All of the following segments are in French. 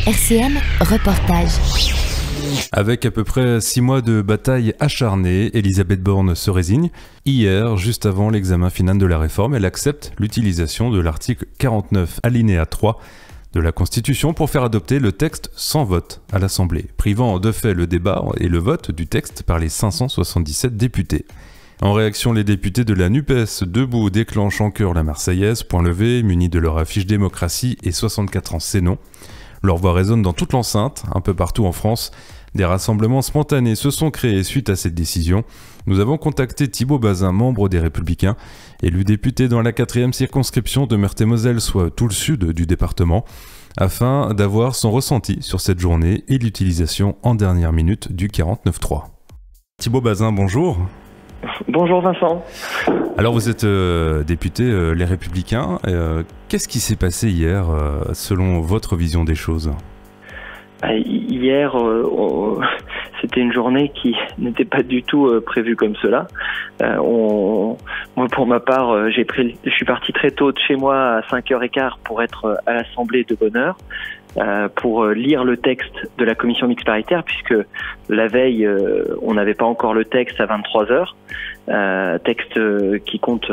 RCM Reportage. Avec à peu près 6 mois de bataille acharnée, Elisabeth Borne se résigne. Hier, juste avant l'examen final de la réforme, elle accepte l'utilisation de l'article 49 alinéa 3 de la Constitution pour faire adopter le texte sans vote à l'Assemblée, privant de fait le débat et le vote du texte par les 577 députés. En réaction, les députés de la NUPES debout déclenchent en chœur la Marseillaise, point levé, munis de leur affiche démocratie et 64 ans c'est non. Leur voix résonne dans toute l'enceinte, un peu partout en France. Des rassemblements spontanés se sont créés suite à cette décision. Nous avons contacté Thibault Bazin, membre des Républicains, élu député dans la 4e circonscription de Meurthe-et-Moselle, soit tout le sud du département, afin d'avoir son ressenti sur cette journée et l'utilisation en dernière minute du 49.3. Thibault Bazin, bonjour. Bonjour Vincent. Alors vous êtes député Les Républicains. Qu'est-ce qui s'est passé hier selon votre vision des choses ? Hier, c'était une journée qui n'était pas du tout prévue comme cela. Moi, pour ma part, je suis parti très tôt de chez moi à 5h15 pour être à l'Assemblée de bonne heure. Pour lire le texte de la commission mixte paritaire, puisque la veille, on n'avait pas encore le texte à 23h. Texte qui compte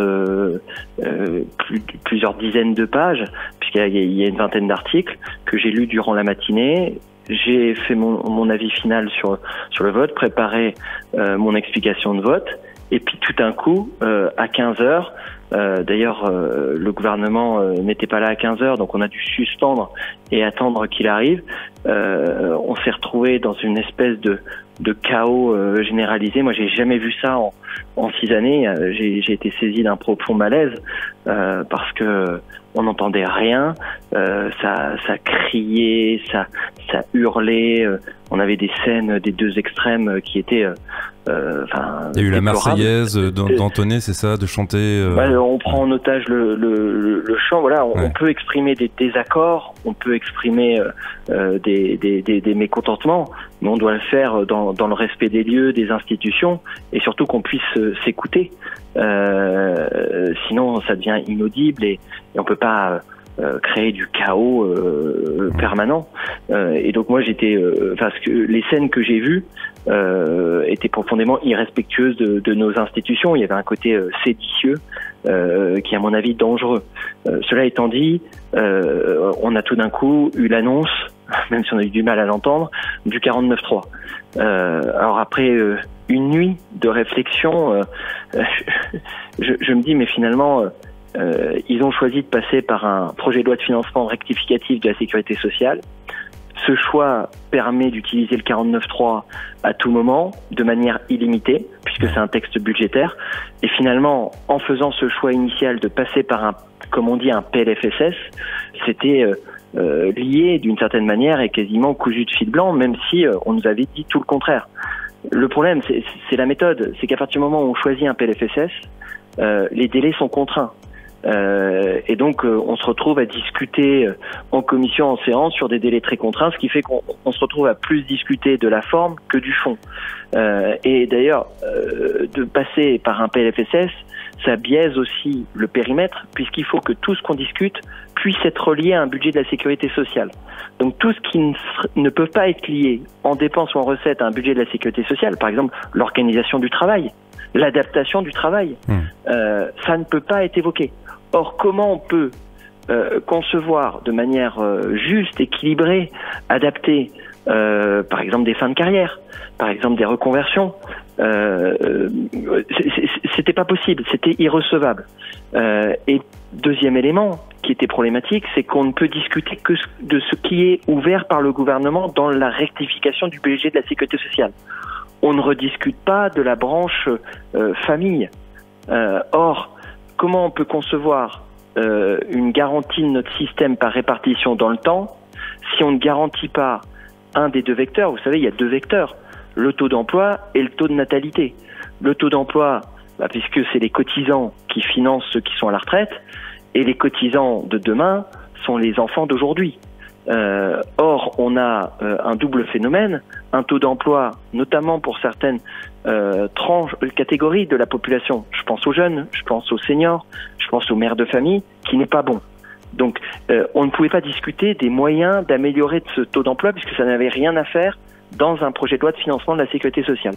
plusieurs dizaines de pages, puisqu'il y a une vingtaine d'articles que j'ai lus durant la matinée. J'ai fait mon avis final sur le vote, préparé mon explication de vote, et puis tout d'un coup, à 15h, d'ailleurs, le gouvernement n'était pas là à 15h, donc on a dû suspendre et attendre qu'il arrive. On s'est retrouvé dans une espèce de chaos généralisé. Moi, j'ai jamais vu ça en 6 années. J'ai été saisi d'un profond malaise parce que on n'entendait rien. Ça criait, ça hurlait. On avait des scènes des deux extrêmes qui étaient il y a eu la Marseillaise d'entonner, c'est ça, de chanter. On prend en otage le chant. Voilà, on peut exprimer des désaccords, on peut exprimer des mécontentements, mais on doit le faire dans le respect des lieux, des institutions, et surtout qu'on puisse s'écouter. Sinon, ça devient inaudible et on peut pas créer du chaos permanent. Et donc moi parce que les scènes que j'ai vues étaient profondément irrespectueuses de nos institutions. Il y avait un côté séditieux qui est à mon avis dangereux. Cela étant dit, on a tout d'un coup eu l'annonce, même si on a eu du mal à l'entendre, du 49.3. Alors après une nuit de réflexion, je me dis mais finalement ils ont choisi de passer par un projet de loi de financement rectificatif de la sécurité sociale. Ce choix permet d'utiliser le 49.3 à tout moment, de manière illimitée, puisque c'est un texte budgétaire. Et finalement, en faisant ce choix initial de passer par un PLFSS, c'était lié d'une certaine manière et quasiment cousu de fil blanc, même si on nous avait dit tout le contraire. Le problème, c'est la méthode. C'est qu'à partir du moment où on choisit un PLFSS, les délais sont contraints. Et donc on se retrouve à discuter en commission, en séance sur des délais très contraints, ce qui fait qu'on se retrouve à plus discuter de la forme que du fond. Et d'ailleurs, de passer par un PLFSS, ça biaise aussi le périmètre, puisqu'il faut que tout ce qu'on discute puisse être lié à un budget de la sécurité sociale. Donc tout ce qui ne peut pas être lié en dépenses ou en recettes à un budget de la sécurité sociale, par exemple l'organisation du travail, l'adaptation du travail, ça ne peut pas être évoqué. Or, comment on peut concevoir de manière juste, équilibrée, adaptée, par exemple des fins de carrière, par exemple des reconversions, c'était pas possible, c'était irrecevable. Et deuxième élément qui était problématique, c'est qu'on ne peut discuter que de ce qui est ouvert par le gouvernement dans la rectification du budget de la sécurité sociale. On ne rediscute pas de la branche famille. Or, comment on peut concevoir une garantie de notre système par répartition dans le temps si on ne garantit pas un des deux vecteurs? Vous savez, il y a deux vecteurs, le taux d'emploi et le taux de natalité. Le taux d'emploi, puisque c'est les cotisants qui financent ceux qui sont à la retraite, et les cotisants de demain sont les enfants d'aujourd'hui. Or, on a un double phénomène, un taux d'emploi, notamment pour certaines catégories de la population. Je pense aux jeunes, je pense aux seniors, je pense aux mères de famille, qui n'est pas bon. Donc, on ne pouvait pas discuter des moyens d'améliorer ce taux d'emploi puisque ça n'avait rien à faire dans un projet de loi de financement de la sécurité sociale.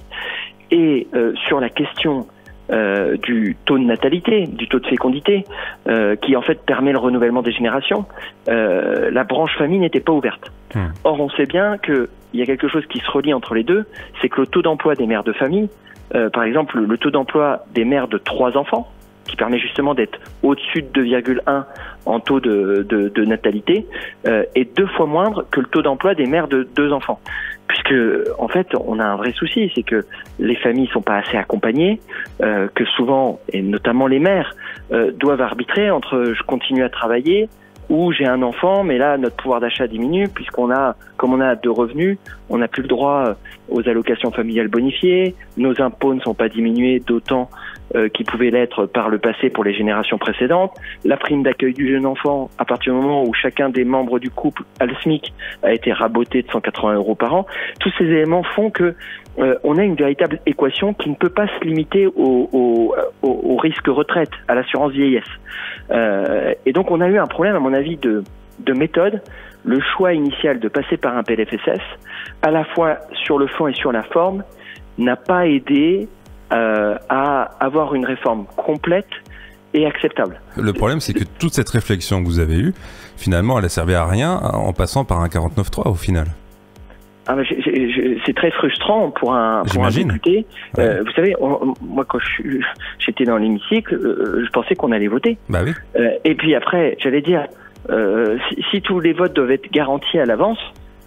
Et sur la question du taux de natalité, du taux de fécondité, qui en fait permet le renouvellement des générations, la branche famille n'était pas ouverte. Or, on sait bien qu'il y a quelque chose qui se relie entre les deux, c'est que le taux d'emploi des mères de famille, par exemple le taux d'emploi des mères de 3 enfants, qui permet justement d'être au-dessus de 2,1 en taux de natalité, est 2 fois moindre que le taux d'emploi des mères de 2 enfants. Puisque, en fait, on a un vrai souci, c'est que les familles sont pas assez accompagnées, que souvent, et notamment les mères, doivent arbitrer entre je continue à travailler ou j'ai un enfant, mais là, notre pouvoir d'achat diminue puisqu'on a, comme on a 2 revenus, on n'a plus le droit aux allocations familiales bonifiées, nos impôts ne sont pas diminués d'autant qui pouvaient l'être par le passé pour les générations précédentes. La prime d'accueil du jeune enfant, à partir du moment où chacun des membres du couple a le SMIC, a été raboté de 180 € par an. Tous ces éléments font que on a une véritable équation qui ne peut pas se limiter au risque retraite, à l'assurance vieillesse. Et donc on a eu un problème, à mon avis, de méthode. Le choix initial de passer par un PLFSS, à la fois sur le fond et sur la forme, n'a pas aidé à avoir une réforme complète et acceptable. Le problème, c'est que toute cette réflexion que vous avez eue, finalement, elle a servi à rien en passant par un 49.3 au final. Ah ben c'est très frustrant pour un député. Ouais. Vous savez, moi quand j'étais dans l'hémicycle, je pensais qu'on allait voter. Bah oui. Et puis après, j'allais dire, si tous les votes doivent être garantis à l'avance,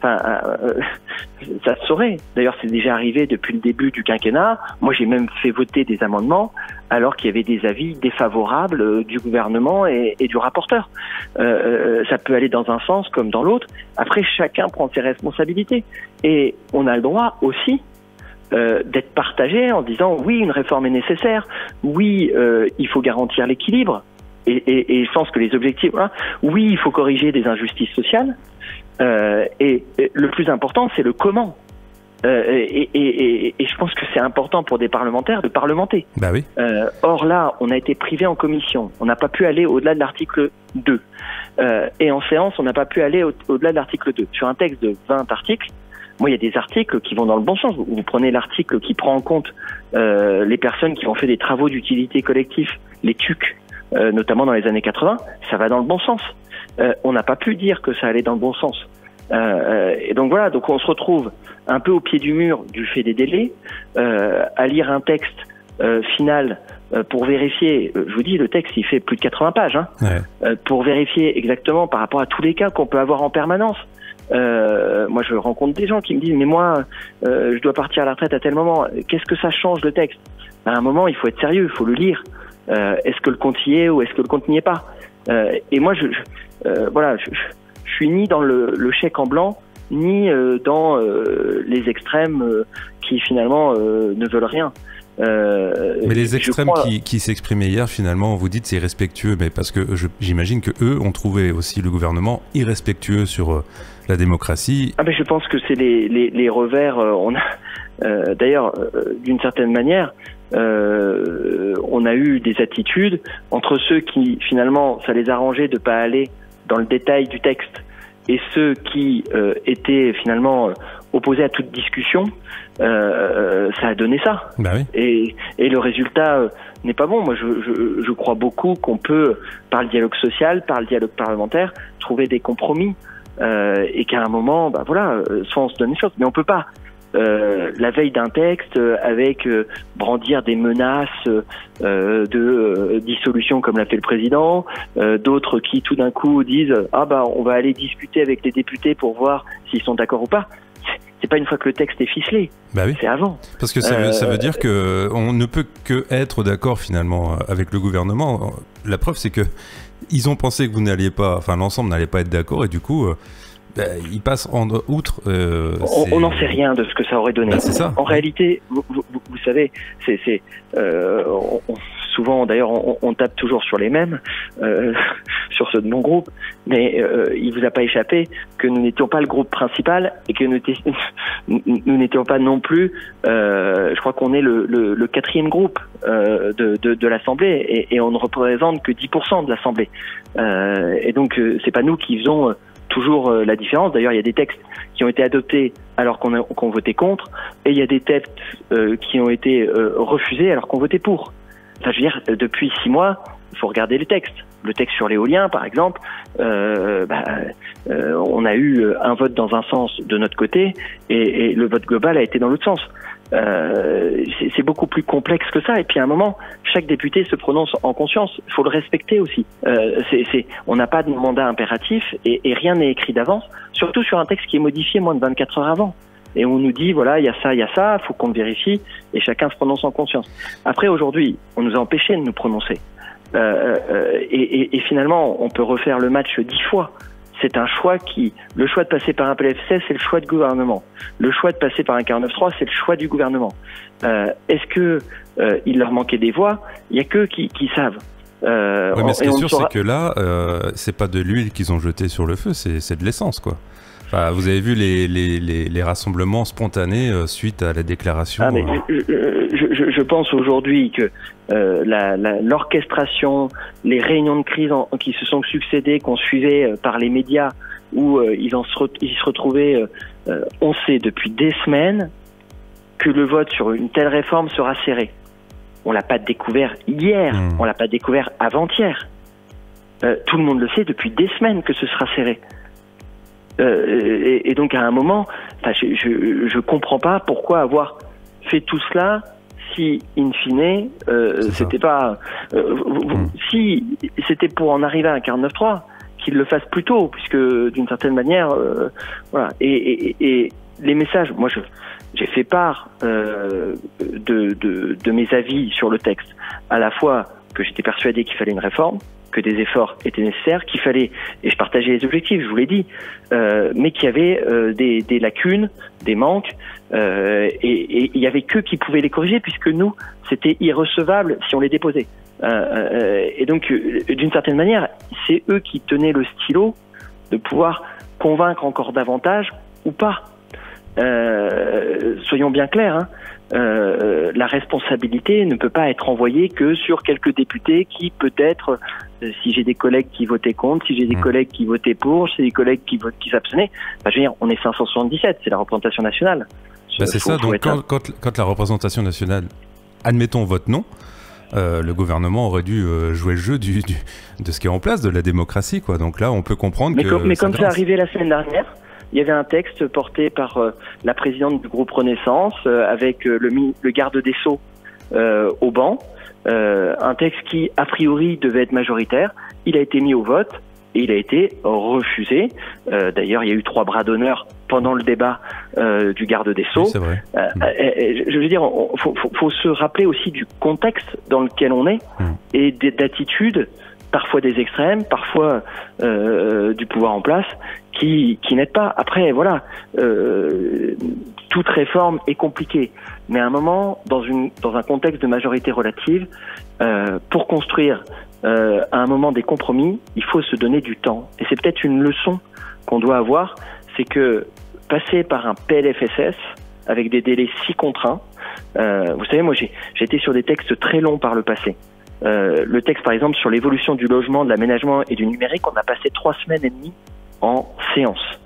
ça se saurait. D'ailleurs, c'est déjà arrivé depuis le début du quinquennat. Moi, j'ai même fait voter des amendements alors qu'il y avait des avis défavorables du gouvernement et du rapporteur. Ça peut aller dans un sens comme dans l'autre. Après, chacun prend ses responsabilités. Et on a le droit aussi d'être partagé en disant oui, une réforme est nécessaire. Oui, il faut garantir l'équilibre. Et je pense que les objectifs, voilà. Oui, il faut corriger des injustices sociales. Et le plus important, c'est le comment. Et je pense que c'est important pour des parlementaires de parlementer. Bah oui. Or là, on a été privé en commission. On n'a pas pu aller au-delà de l'article 2. Et en séance, on n'a pas pu aller au-delà de l'article 2. Sur un texte de 20 articles, moi, il y a des articles qui vont dans le bon sens. Vous prenez l'article qui prend en compte les personnes qui ont fait des travaux d'utilité collective, les TUC, notamment dans les années 80, ça va dans le bon sens. On n'a pas pu dire que ça allait dans le bon sens. Et donc voilà, donc on se retrouve un peu au pied du mur du fait des délais, à lire un texte final pour vérifier, je vous dis, le texte il fait plus de 80 pages, hein, ouais. Pour vérifier exactement par rapport à tous les cas qu'on peut avoir en permanence. Moi je rencontre des gens qui me disent mais moi je dois partir à la retraite à tel moment, qu'est-ce que ça change le texte? À un moment il faut être sérieux, il faut le lire. Est-ce que le compte y est ou est-ce que le compte n'y est pas? Et moi voilà, je suis ni dans le chèque en blanc ni dans les extrêmes qui finalement ne veulent rien. Mais les extrêmes qui s'exprimaient hier, finalement, vous dites c'est irrespectueux, mais parce que j'imagine que eux ont trouvé aussi le gouvernement irrespectueux sur la démocratie. Ah ben je pense que c'est les revers. On a d'ailleurs d'une certaine manière, on a eu des attitudes entre ceux qui finalement ça les arrangeait de pas aller dans le détail du texte et ceux qui étaient finalement opposés à toute discussion. Ça a donné ça. Bah oui. Et le résultat n'est pas bon. Moi, je crois beaucoup qu'on peut, par le dialogue social, par le dialogue parlementaire, trouver des compromis et qu'à un moment, bah voilà, soit on se donne les choses, mais on peut pas. La veille d'un texte avec brandir des menaces de dissolution comme l'a fait le président, d'autres qui tout d'un coup disent ah bah on va aller discuter avec les députés pour voir s'ils sont d'accord ou pas. C'est pas une fois que le texte est ficelé, bah oui. C'est avant. Parce que ça veut dire que on ne peut que être d'accord finalement avec le gouvernement. La preuve c'est que ils ont pensé que vous n'alliez pas, enfin l'ensemble n'allait pas être d'accord et du coup il passe outre. On n'en sait rien de ce que ça aurait donné. C'est ça. En réalité, vous savez, souvent, d'ailleurs, on tape toujours sur les mêmes, sur ceux de mon groupe, mais il vous a pas échappé que nous n'étions pas le groupe principal et que nous n'étions pas non plus, je crois qu'on est le quatrième groupe de l'Assemblée et on ne représente que 10% de l'Assemblée. Et donc, c'est pas nous qui faisons toujours la différence. D'ailleurs, il y a des textes qui ont été adoptés alors qu'on votait contre, et il y a des textes qui ont été refusés alors qu'on votait pour. Enfin, je veux dire, depuis 6 mois, il faut regarder les textes. Le texte sur l'éolien, par exemple, on a eu un vote dans un sens de notre côté, et le vote global a été dans l'autre sens. C'est beaucoup plus complexe que ça. Et puis à un moment, chaque député se prononce en conscience. Il faut le respecter aussi. On n'a pas de mandat impératif et rien n'est écrit d'avance, surtout sur un texte qui est modifié moins de 24 heures avant. Et on nous dit, voilà, il y a ça, faut qu'on vérifie, et chacun se prononce en conscience. Après, aujourd'hui, on nous a empêchés de nous prononcer. Et finalement, on peut refaire le match 10 fois. C'est un choix le choix de passer par un PLFSS, c'est le choix du gouvernement. Le choix de passer par un 49.3, c'est le choix du gouvernement. Est-ce que il leur manquait des voix? Il y a qu'eux qui savent. Oui, mais ce qui est sûr, c'est que là, c'est pas de l'huile qu'ils ont jeté sur le feu, c'est de l'essence, quoi. Enfin, vous avez vu les rassemblements spontanés suite à la déclaration. Mais je pense aujourd'hui que l'orchestration, les réunions de crise qui se sont succédées, qu'on suivait par les médias, où ils se retrouvaient, on sait depuis des semaines que le vote sur une telle réforme sera serré. On l'a pas découvert hier, on l'a pas découvert avant-hier. Tout le monde le sait depuis des semaines que ce sera serré. Et donc à un moment, je comprends pas pourquoi avoir fait tout cela si in fine c'était pas si c'était pour en arriver à un 49.3, qu'il le fasse plus tôt, puisque d'une certaine manière voilà. Et les messages, moi j'ai fait part de mes avis sur le texte, à la fois que j'étais persuadé qu'il fallait une réforme, que des efforts étaient nécessaires, qu'il fallait, et je partageais les objectifs, je vous l'ai dit, mais qu'il y avait des lacunes, des manques, et il y avait qu'eux qui pouvaient les corriger, puisque nous, c'était irrecevable si on les déposait. Et donc, d'une certaine manière, c'est eux qui tenaient le stylo de pouvoir convaincre encore davantage ou pas. Soyons bien clairs, hein. La responsabilité ne peut pas être envoyée que sur quelques députés qui peut-être, si j'ai des collègues qui votaient contre, si j'ai des collègues qui votaient pour, si j'ai des collègues qui s'abstenaient, je veux dire, on est 577, c'est la représentation nationale. C'est ça, donc quand la représentation nationale, admettons, vote non, le gouvernement aurait dû jouer le jeu de ce qui est en place, de la démocratie, quoi. Donc là, on peut comprendre mais comme c'est arrivé la semaine dernière, il y avait un texte porté par la présidente du groupe Renaissance avec le garde des Sceaux au banc, un texte qui a priori devait être majoritaire. Il a été mis au vote et il a été refusé. D'ailleurs, il y a eu 3 bras d'honneur pendant le débat du garde des Sceaux. Oui, c'est vrai. Je veux dire, faut se rappeler aussi du contexte dans lequel on est et d'attitudes, parfois des extrêmes, parfois du pouvoir en place, qui n'aident pas. Après, voilà, toute réforme est compliquée, mais à un moment, dans un contexte de majorité relative, pour construire à un moment des compromis, il faut se donner du temps. Et c'est peut-être une leçon qu'on doit avoir, c'est que passer par un PLFSS avec des délais si contraints, vous savez, moi j'ai été sur des textes très longs par le passé. Le texte, par exemple, sur l'évolution du logement, de l'aménagement et du numérique, on a passé 3 semaines et demie en séance.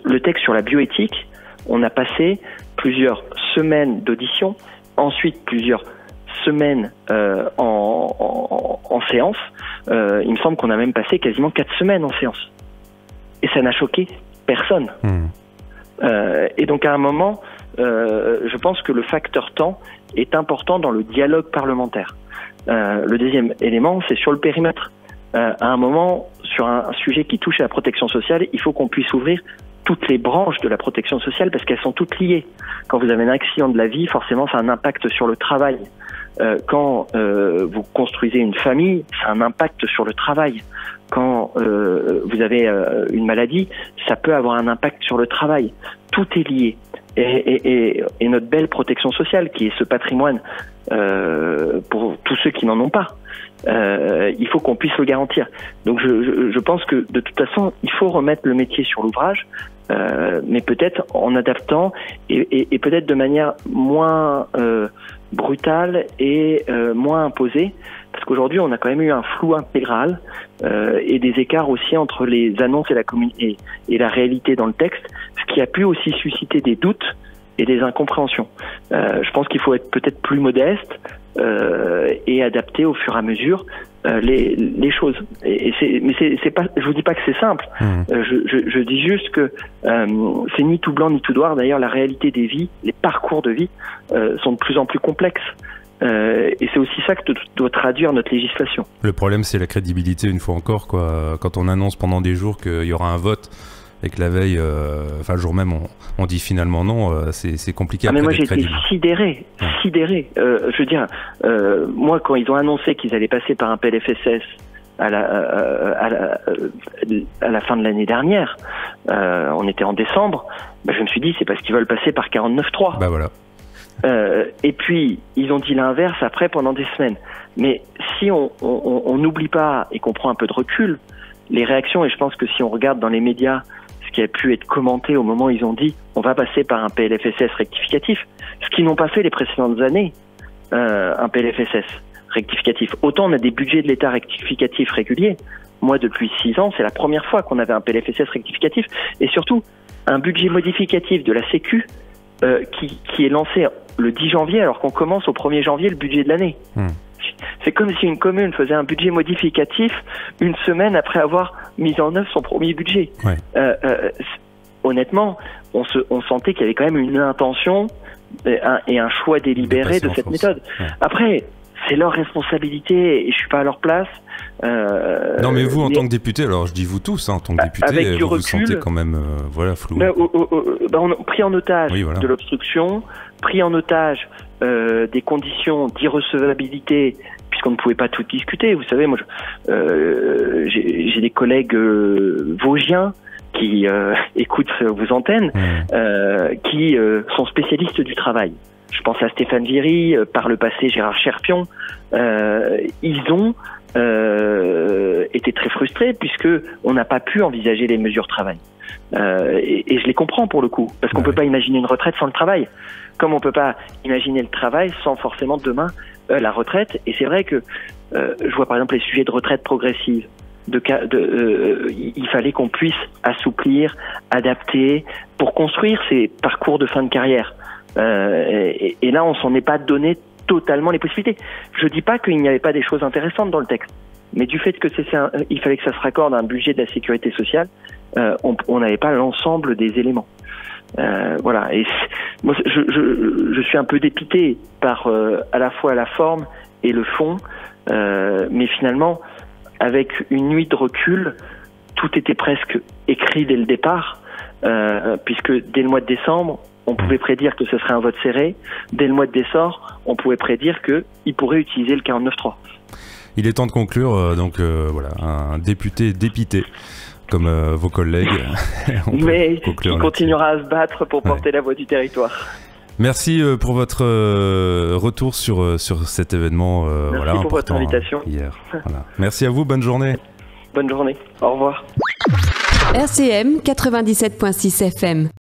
Le texte sur la bioéthique, on a passé plusieurs semaines d'audition, ensuite plusieurs semaines en séance. Il me semble qu'on a même passé quasiment 4 semaines en séance. Et ça n'a choqué personne. Et donc à un moment, je pense que le facteur temps est important dans le dialogue parlementaire. Le deuxième élément, c'est sur le périmètre. À un moment, sur un sujet qui touche à la protection sociale, il faut qu'on puisse ouvrir toutes les branches de la protection sociale parce qu'elles sont toutes liées. Quand vous avez un accident de la vie, forcément, ça a un impact sur le travail. quand vous construisez une famille, ça a un impact sur le travail. Quand vous avez une maladie, ça peut avoir un impact sur le travail. Tout est lié. Et notre belle protection sociale, qui est ce patrimoine pour tous ceux qui n'en ont pas, il faut qu'on puisse le garantir. Donc je pense que de toute façon, il faut remettre le métier sur l'ouvrage, mais peut-être en adaptant et peut-être de manière moins brutale et moins imposée, parce qu'aujourd'hui on a quand même eu un flou intégral et des écarts aussi entre les annonces et la réalité dans le texte, ce qui a pu aussi susciter des doutes et des incompréhensions. Je pense qu'il faut être peut-être plus modeste et adapter au fur et à mesure les choses. Mais c'est pas, je vous dis pas que c'est simple. Je dis juste que c'est ni tout blanc ni tout noir. D'ailleurs, la réalité des vies, les parcours de vie sont de plus en plus complexes. Et c'est aussi ça que doit traduire notre législation. Le problème, c'est la crédibilité, une fois encore, quoi. Quand on annonce pendant des jours qu'il y aura un vote et que la veille, le jour même, on dit finalement non, c'est compliqué. Mais moi, j'ai été sidéré. Je veux dire, moi, quand ils ont annoncé qu'ils allaient passer par un PLFSS à la fin de l'année dernière, on était en décembre, je me suis dit, c'est parce qu'ils veulent passer par 49.3. Bah voilà. Et puis ils ont dit l'inverse après pendant des semaines. Mais si on n'oublie pas et qu'on prend un peu de recul, les réactions, et je pense que si on regarde dans les médias ce qui a pu être commenté au moment où ils ont dit on va passer par un PLFSS rectificatif, ce qu'ils n'ont pas fait les précédentes années, un PLFSS rectificatif. Autant on a des budgets de l'État rectificatifs réguliers. Moi, depuis 6 ans, c'est la première fois qu'on avait un PLFSS rectificatif, et surtout un budget modificatif de la Sécu qui est lancé le 10 janvier alors qu'on commence au 1er janvier le budget de l'année. C'est comme si une commune faisait un budget modificatif une semaine après avoir mis en œuvre son premier budget. Ouais. Honnêtement, on sentait qu'il y avait quand même une intention et un choix délibéré de cette méthode. Ouais. Après, c'est leur responsabilité et je suis pas à leur place. Non, mais vous, en tant que député, alors je dis vous tous, en tant que député, vous sentez quand même flou. On a pris en otage de l'obstruction, pris en otage des conditions d'irrecevabilité, puisqu'on ne pouvait pas tout discuter. Vous savez, moi, j'ai des collègues vosgiens qui écoutent vos antennes, qui sont spécialistes du travail. Je pense à Stéphane Viry, par le passé Gérard Cherpion. Ils ont été très frustrés puisque on n'a pas pu envisager les mesures travail. Et je les comprends pour le coup, parce qu'on peut pas imaginer une retraite sans le travail, comme on peut pas imaginer le travail sans forcément demain la retraite. Et c'est vrai que je vois par exemple les sujets de retraite progressive. Il fallait qu'on puisse assouplir, adapter pour construire ces parcours de fin de carrière. Et là, on s'en est pas donné totalement les possibilités. Je dis pas qu'il n'y avait pas des choses intéressantes dans le texte, mais du fait que il fallait que ça se raccorde à un budget de la sécurité sociale, on n'avait pas l'ensemble des éléments. Voilà. Et moi, je suis un peu dépité par à la fois la forme et le fond, mais finalement, avec une nuit de recul, tout était presque écrit dès le départ, puisque dès le mois de décembre, on pouvait prédire que ce serait un vote serré. Dès le mois de décembre, on pouvait prédire qu'il pourrait utiliser le 49.3. Il est temps de conclure, voilà, un député dépité, comme vos collègues. Mais il continuera à se battre pour porter la voix du territoire. Merci pour votre retour sur cet événement. Merci pour votre invitation. Hier. Voilà. Merci à vous, bonne journée. Bonne journée, au revoir. RCM 97.6 FM